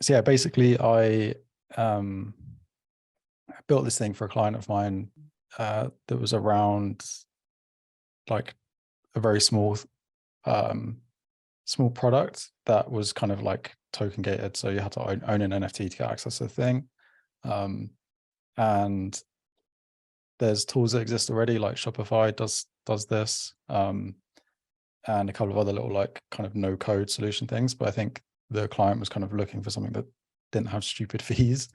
So yeah, basically um, built this thing for a client of mine that was around like a very small product that was kind of like token gated. So you had to own an NFT to get access to the thing. And there's tools that exist already, like Shopify does this, and a couple of other little like kind of no code solution things. But I think the client was kind of looking for something that didn't have stupid fees.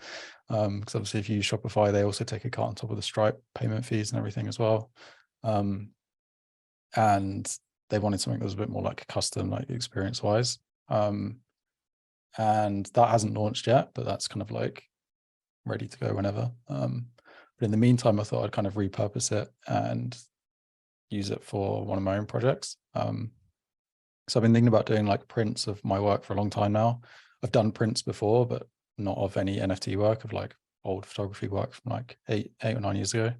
Because obviously if you use Shopify, they also take a cut on top of the Stripe payment fees and everything as well. And they wanted something that was a bit more like custom, like experience wise. And that hasn't launched yet, but that's kind of like ready to go whenever. But in the meantime, I thought I'd kind of repurpose it and use it for one of my own projects. So I've been thinking about doing like prints of my work for a long time now. I've done prints before, but not of any NFT work, of like old photography work from like eight or 9 years ago.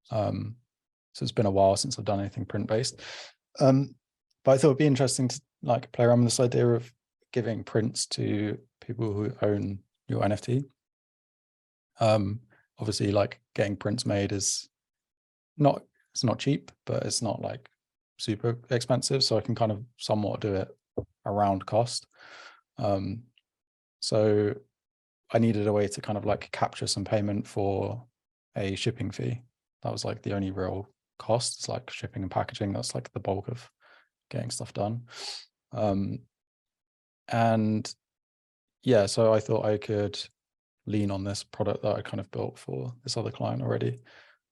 So it's been a while since I've done anything print based. But I thought it'd be interesting to like play around with this idea of giving prints to people who own your NFT. Obviously, like getting prints made it's not cheap, but it's not like super expensive. So I can kind of somewhat do it around cost. So I needed a way to kind of like capture some payment for a shipping fee. That was like the only real cost. It's like shipping and packaging. That's like the bulk of getting stuff done. And yeah, so I thought I could lean on this product that I kind of built for this other client already,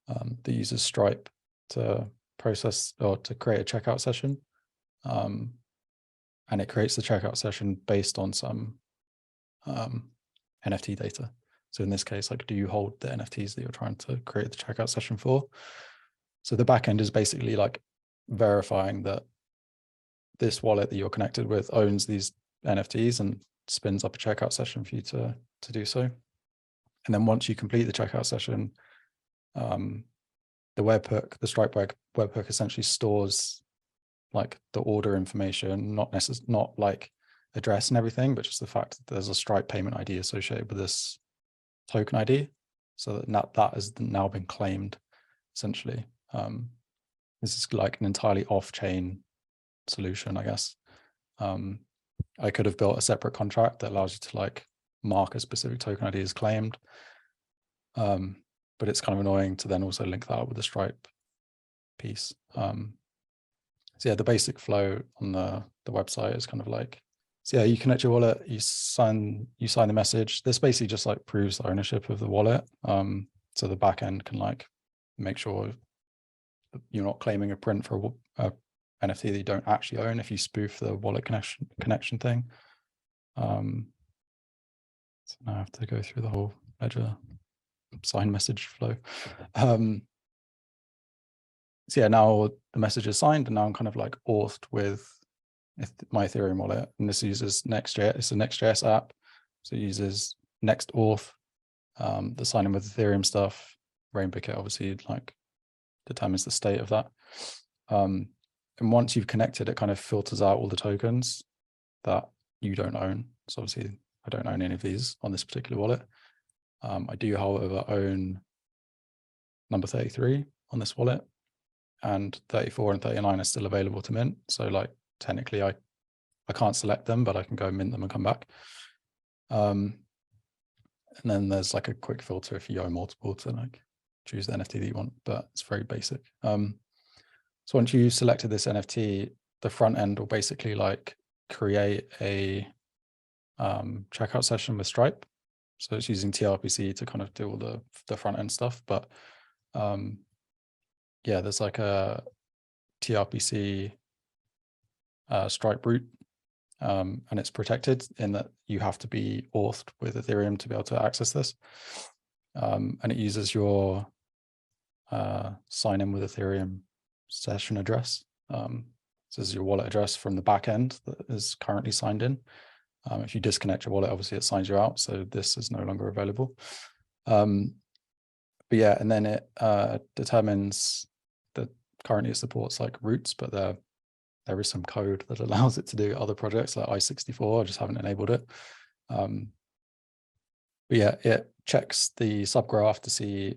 that uses Stripe to process or to create a checkout session. And it creates the checkout session based on some NFT data. So in this case, like, do you hold the NFTs that you're trying to create the checkout session for? So the backend is basically like verifying that this wallet that you're connected with owns these NFTs and spins up a checkout session for you to do so. And then once you complete the checkout session, the webhook, the Stripe webhook essentially stores like the order information, not like address and everything, but just the fact that there's a Stripe payment ID associated with this token ID. So that has now been claimed, essentially. This is like an entirely off-chain solution, I guess. I could have built a separate contract that allows you to like mark a specific token ID as claimed. But it's kind of annoying to then also link that up with the Stripe piece. So yeah, the basic flow on the website is kind of like, so yeah, you connect your wallet, you sign the message. This basically just like proves the ownership of the wallet. So the backend can like make sure you're not claiming a print for a NFT that you don't actually own if you spoof the wallet connection thing. So now I have to go through the whole ledger sign message flow. So yeah, now the message is signed, and now I'm kind of like authed with my Ethereum wallet, and this uses Next.js. It's a Next.js app, so it uses Next Auth, the sign in with Ethereum stuff. Rainbooker obviously like determines the state of that. And once you've connected, it kind of filters out all the tokens that you don't own. So obviously I don't own any of these on this particular wallet. I do, however, own number 33 on this wallet, and 34 and 39 are still available to mint. So like technically I can't select them, but I can go mint them and come back. And then there's like a quick filter if you own multiple to like choose the NFT that you want, but it's very basic. So once you selected this NFT, the front end will basically like create a checkout session with Stripe. So it's using TRPC to kind of do all the front end stuff. But yeah, there's like a TRPC Stripe root, and it's protected in that you have to be authed with Ethereum to be able to access this. And it uses your sign in with Ethereum session address. So this is your wallet address from the back end that is currently signed in. If you disconnect your wallet, obviously it signs you out. So this is no longer available. But yeah, and then it determines that currently it supports like roots, but there is some code that allows it to do other projects like I-64. I just haven't enabled it. But yeah, it checks the subgraph to see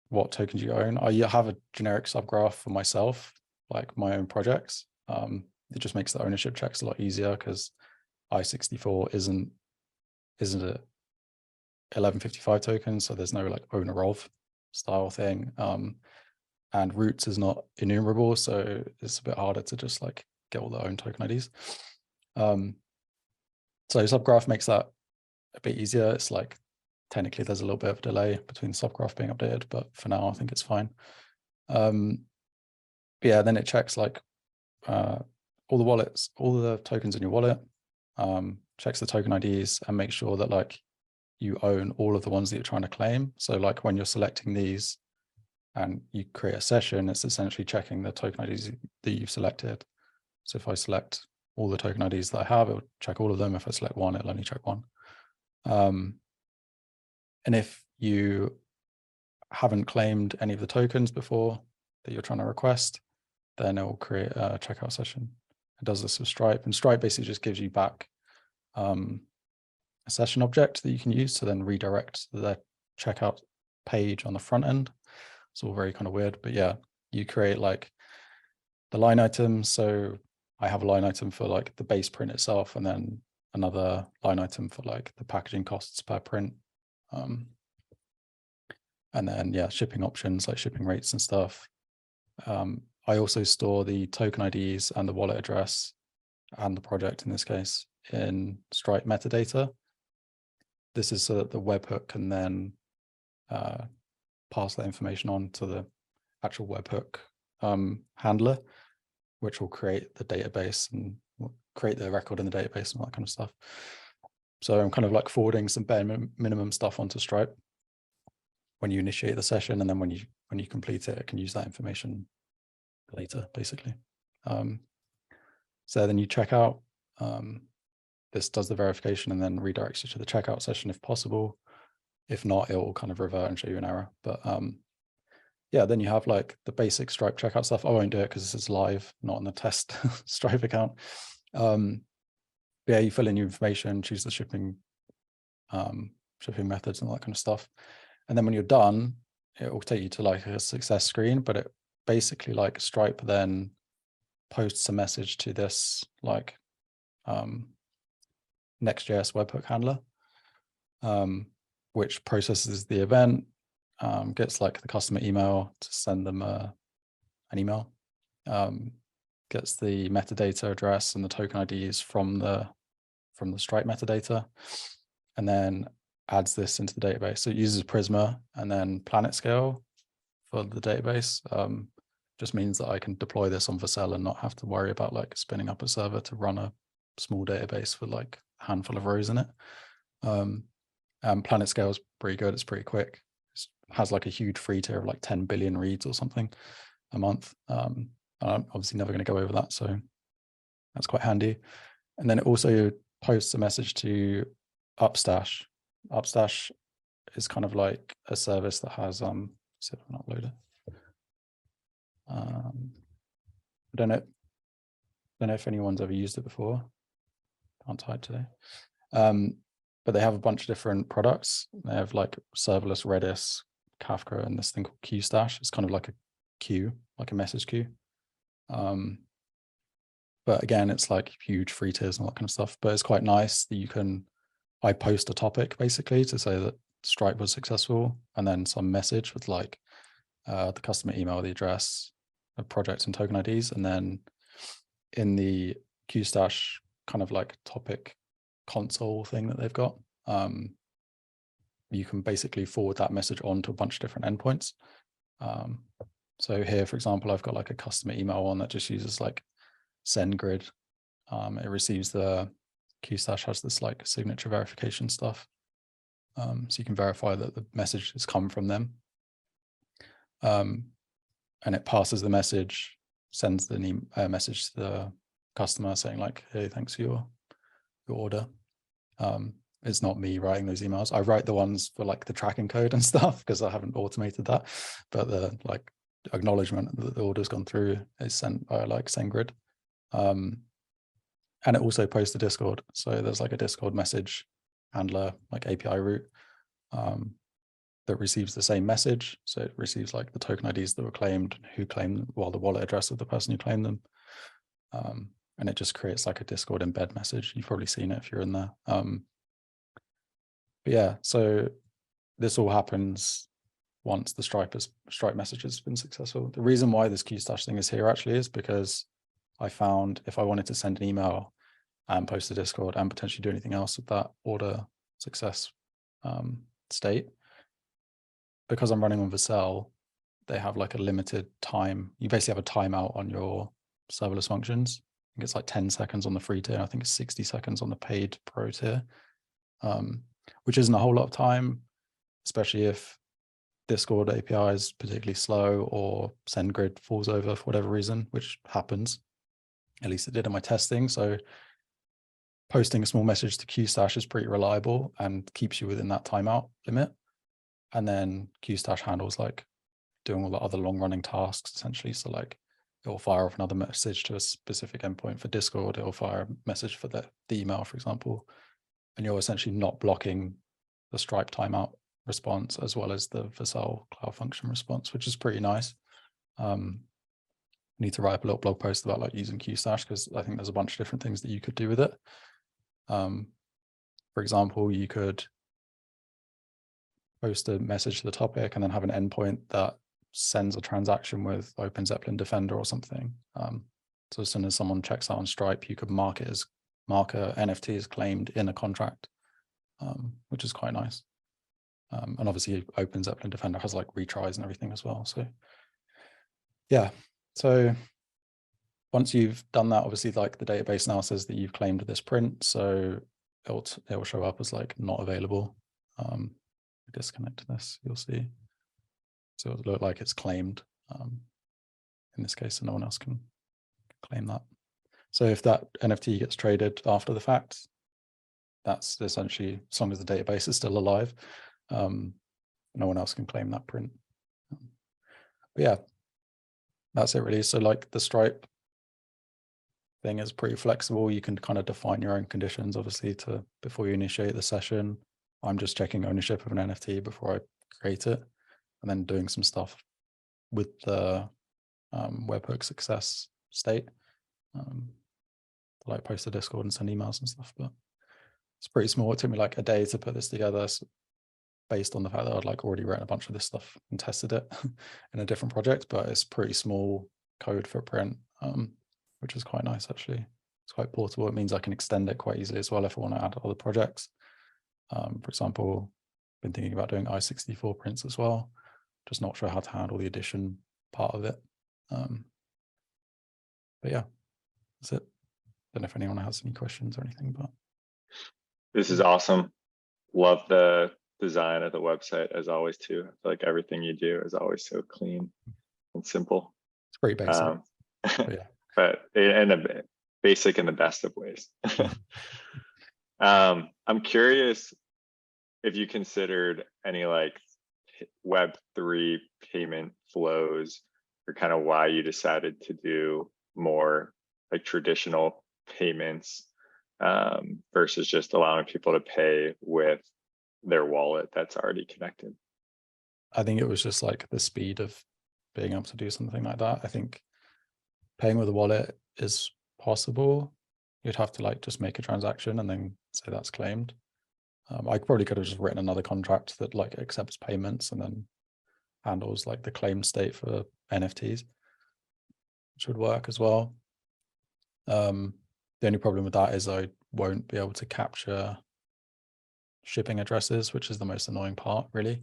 what tokens you own. I have a generic subgraph for myself, like my own projects. It just makes the ownership checks a lot easier because I-64 isn't a 1155 token, so there's no like owner of style thing. And roots is not enumerable, so it's a bit harder to just like get all their own token IDs. So subgraph makes that a bit easier. It's like technically there's a little bit of a delay between the subgraph being updated, but for now I think it's fine. Yeah, then it checks like all the wallets, all the tokens in your wallet, checks the token IDs and makes sure that like you own all of the ones that you're trying to claim. So like when you're selecting these and you create a session, it's essentially checking the token IDs that you've selected. So if I select all the token IDs that I have, it'll check all of them. If I select one, it'll only check one. And if you haven't claimed any of the tokens before that you're trying to request, then it will create a checkout session. It does this with Stripe, and Stripe basically just gives you back a session object that you can use to then redirect the checkout page on the front end. It's all very kind of weird, but yeah, you create like the line items. So I have a line item for like the base print itself, and then another line item for like the packaging costs per print. And then yeah, shipping options like shipping rates and stuff. I also store the token IDs and the wallet address and the project in this case in Stripe metadata. This is so that the webhook can then pass that information on to the actual webhook handler, which will create the database and create the record in the database and all that kind of stuff. So I'm kind of like forwarding some bare minimum stuff onto Stripe when you initiate the session, and then when you complete it, it can use that information later, basically. So then you check out. This does the verification and then redirects you to the checkout session if possible. If not, it will kind of revert and show you an error. But yeah, then you have like the basic Stripe checkout stuff. I won't do it because this is live, not on the test Stripe account. Yeah, you fill in your information, choose the shipping methods and all that kind of stuff. And then when you're done, it will take you to like a success screen, but it basically like Stripe then posts a message to this like Next.js webhook handler, which processes the event, gets like the customer email to send them an email, gets the metadata address and the token IDs from the Stripe metadata, and then adds this into the database. So it uses Prisma and then Planet Scale for the database. Just means that I can deploy this on Vercel and not have to worry about like spinning up a server to run a small database with like a handful of rows in it. And Planet Scale is pretty good. It's pretty quick. It has like a huge free tier of like 10 billion reads or something a month. I'm obviously never going to go over that, so that's quite handy. And then it also posts a message to Upstash. Upstash is kind of like a service that has see if I can upload it. I don't know if anyone's ever used it before. Can't hide today. But they have a bunch of different products. They have like serverless Redis, Kafka, and this thing called QStash. It's kind of like a queue, like a message queue. But again, it's like huge free tiers and all that kind of stuff. But it's quite nice that I post a topic basically to say that Stripe was successful, and then some message with like the customer email, the address, the project and token IDs. And then in the QStash kind of like topic console thing that they've got, you can basically forward that message on to a bunch of different endpoints. So here, for example, I've got like a customer email one that just uses like SendGrid. It receives the QStash has this like signature verification stuff. So you can verify that the message has come from them. And it passes the message, sends the message to the customer saying like, hey, thanks for your order. It's not me writing those emails. I write the ones for like the tracking code and stuff because I haven't automated that. But the like acknowledgement that the order's gone through is sent by like SendGrid. And it also posts to Discord. So there's like a Discord message handler, like API route that receives the same message. So it receives like the token IDs that were claimed, who claimed them, well, the wallet address of the person who claimed them. And it just creates like a Discord embed message. You've probably seen it if you're in there. But yeah, so this all happens once the Stripe message has been successful. The reason why this Qstash thing is here actually is because I found if I wanted to send an email and post to Discord and potentially do anything else with that order success state, because I'm running on Vercel, they have like a limited time. You basically have a timeout on your serverless functions. I think it's like 10 seconds on the free tier. I think it's 60 seconds on the paid pro tier, which isn't a whole lot of time, especially if Discord API is particularly slow or SendGrid falls over for whatever reason, which happens. At least it did in my testing. So posting a small message to Qstash is pretty reliable and keeps you within that timeout limit. And then Qstash handles like doing all the other long running tasks essentially. So like it will fire off another message to a specific endpoint for Discord. It will fire a message for the email, for example. And you're essentially not blocking the Stripe timeout response as well as the Vercel Cloud Function response, which is pretty nice. I need to write up a little blog post about like using Qstash because I think there's a bunch of different things that you could do with it. For example, you could post a message to the topic and then have an endpoint that sends a transaction with Open Zeppelin Defender or something. So as soon as someone checks out on Stripe, you could mark a NFT as claimed in a contract, which is quite nice. And obviously Open Zeppelin Defender has like retries and everything as well. So yeah, so once you've done that, obviously like the database now says that you've claimed this print. So it will show up as like not available. Disconnect this, you'll see. So it'll look like it's claimed in this case, so no one else can claim that. So if that NFT gets traded after the fact, that's essentially, as long as the database is still alive, no one else can claim that print. But yeah, that's it really. So like the Stripe thing is pretty flexible. You can kind of define your own conditions, obviously, before you initiate the session. I'm just checking ownership of an NFT before I create it, and then doing some stuff with the webhook success state, like post to Discord and send emails and stuff. But it's pretty small. It took me like a day to put this together, based on the fact that I'd like already written a bunch of this stuff and tested it in a different project. But it's pretty small code footprint, which is quite nice actually. It's quite portable. It means I can extend it quite easily as well if I want to add other projects. For example, been thinking about doing I64 prints as well. Just not sure how to handle the addition part of it. But yeah, that's it. Don't know if anyone has any questions or anything, but. This is awesome. Love the design of the website as always too. I feel like everything you do is always so clean and simple. It's pretty basic. But yeah. But basic in the best of ways. I'm curious if you considered any like Web3 payment flows, or kind of why you decided to do more like traditional payments versus just allowing people to pay with their wallet that's already connected. I think it was just like the speed of being able to do something like that. I think paying with a wallet is possible. You'd have to like just make a transaction and then say that's claimed. I probably could have just written another contract that like accepts payments and then handles like the claim state for NFTs, which would work as well. The only problem with that is I won't be able to capture shipping addresses, which is the most annoying part really.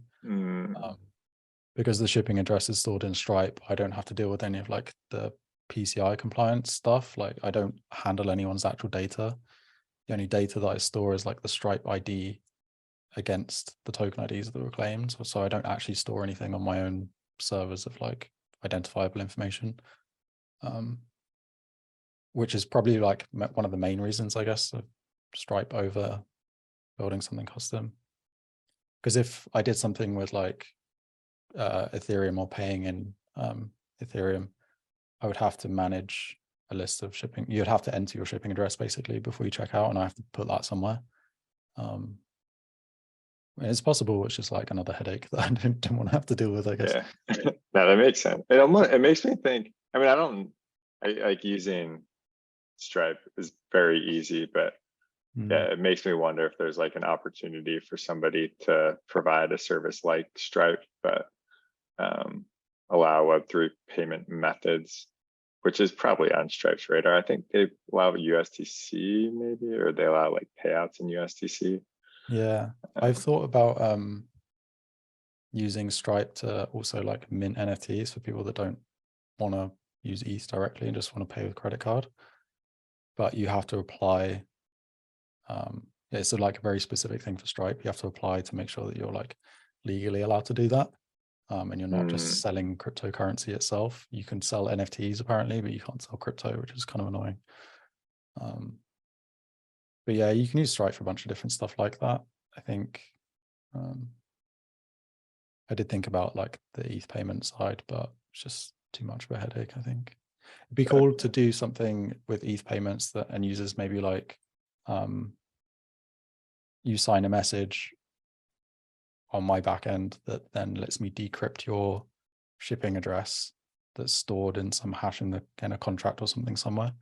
Because the shipping address is stored in Stripe, I don't have to deal with any of like the PCI compliance stuff. Like I don't handle anyone's actual data. The only data that I store is like the Stripe ID against the token IDs that were claimed. So I don't actually store anything on my own servers of like identifiable information, which is probably like one of the main reasons, I guess, of Stripe over building something custom. Because if I did something with like Ethereum or paying in Ethereum, I would have to manage a list of shipping. You'd have to enter your shipping address basically before you check out, and I have to put that somewhere, I mean, it's possible. It's just like another headache that I don't want to have to deal with, I guess. Yeah, no, that makes sense. It makes me think. I mean, I like using Stripe is very easy, but yeah, it makes me wonder if there's like an opportunity for somebody to provide a service like Stripe, but allow Web3 payment methods, which is probably on Stripe's radar. I think they allow USDC maybe, or they allow like payouts in USDC. Yeah, I've thought about using Stripe to also like mint NFTs for people that don't want to use ETH directly and just want to pay with credit card. But you have to apply. It's like a very specific thing for Stripe. You have to apply to make sure that you're like legally allowed to do that. And you're not just selling cryptocurrency itself. You can sell NFTs apparently, but you can't sell crypto, which is kind of annoying. But yeah, you can use Stripe for a bunch of different stuff like that. I think I did think about like the ETH payment side, but it's just too much of a headache, I think. It'd be cool to do something with ETH payments that end users maybe like you sign a message on my back end that then lets me decrypt your shipping address that's stored in some hash in a contract or something somewhere.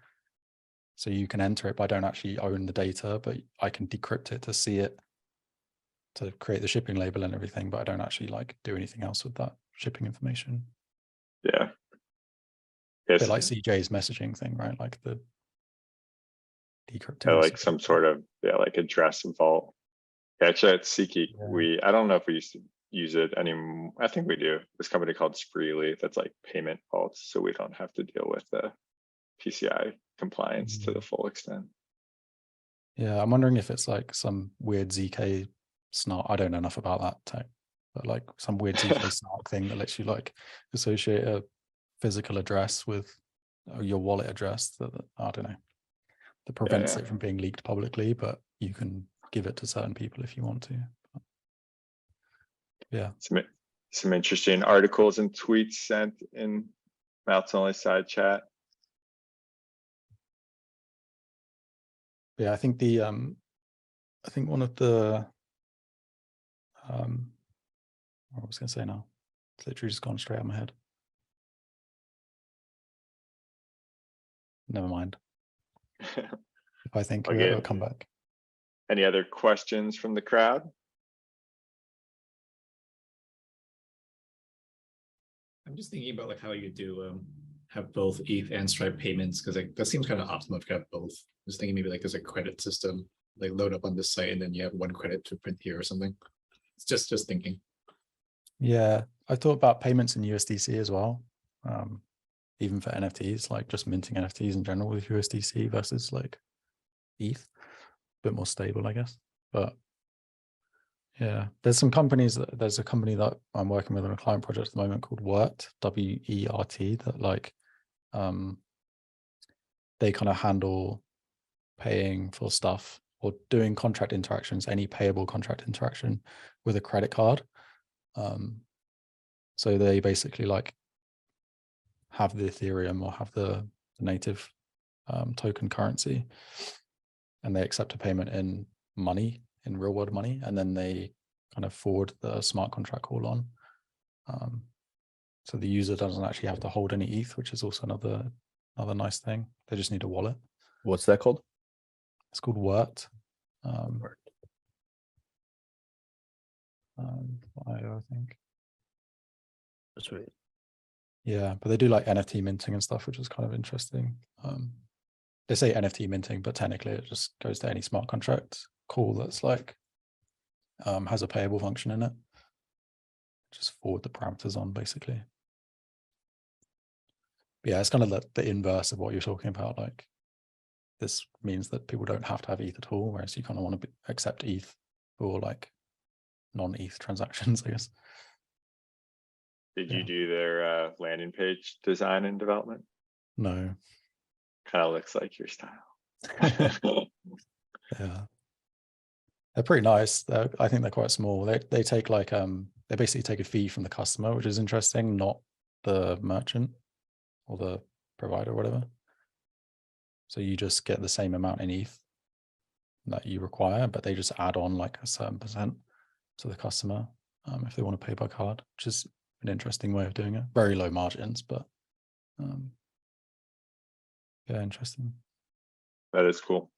So you can enter it, but I don't actually own the data, but I can decrypt it to see it, to create the shipping label and everything, but I don't actually like do anything else with that shipping information. Yeah. A bit like CJ's messaging thing, right? Like the decrypting. Like some sort of like address vault. Actually, at SeatGeek, I don't know if we used to use it anymore. I think we do. This company called Spreely that's like payment vaults, so we don't have to deal with the PCI compliance to the full extent. Yeah, I'm wondering if it's like some weird ZK snark. I don't know enough about that tech, but like some weird ZK snark thing that lets you like associate a physical address with your wallet address that I don't know, that prevents it from being leaked publicly, but you can give it to certain people if you want to. Yeah. Some interesting articles and tweets sent in Mouths Only side chat. Yeah, I think the I think one of the what was I gonna say now? It's literally just gone straight out of my head. Never mind. If I think of it, I'll come back. Any other questions from the crowd? I'm just thinking about like how you do have both ETH and Stripe payments, because like that seems kind of optimal if you have both. Just thinking maybe like there's a credit system like load up on this site and then you have one credit to print here or something. It's just thinking. Yeah, I thought about payments in USDC as well. Even for NFTs, like just minting NFTs in general with USDC versus like ETH, a bit more stable, I guess. But yeah, there's some companies there's a company that I'm working with on a client project at the moment called Wert, W-E-R-T, that like they kind of handle paying for stuff or doing contract interactions, any payable contract interaction with a credit card. So they basically like have the Ethereum or have the native token currency, and they accept a payment in money, in real world money, and then they kind of forward the smart contract call on. So the user doesn't actually have to hold any ETH, which is also another nice thing. They just need a wallet. What's that called? It's called Wert. I think. That's right. Yeah, but they do like NFT minting and stuff, which is kind of interesting. They say NFT minting, but technically it just goes to any smart contract call that's like has a payable function in it. Just forward the parameters on, basically. But yeah, it's kind of the inverse of what you're talking about. Like this means that people don't have to have ETH at all, whereas you kind of want to accept ETH for like non-ETH transactions, I guess. Did you do their landing page design and development? No. Kind of looks like your style. Yeah. They're pretty nice. I think they're quite small. They take like they basically take a fee from the customer, which is interesting, not the merchant or the provider or whatever. So you just get the same amount in ETH that you require, but they just add on like a certain percent. to the customer if they want to pay by card, which is an interesting way of doing it. Very low margins, but yeah, interesting. That is cool.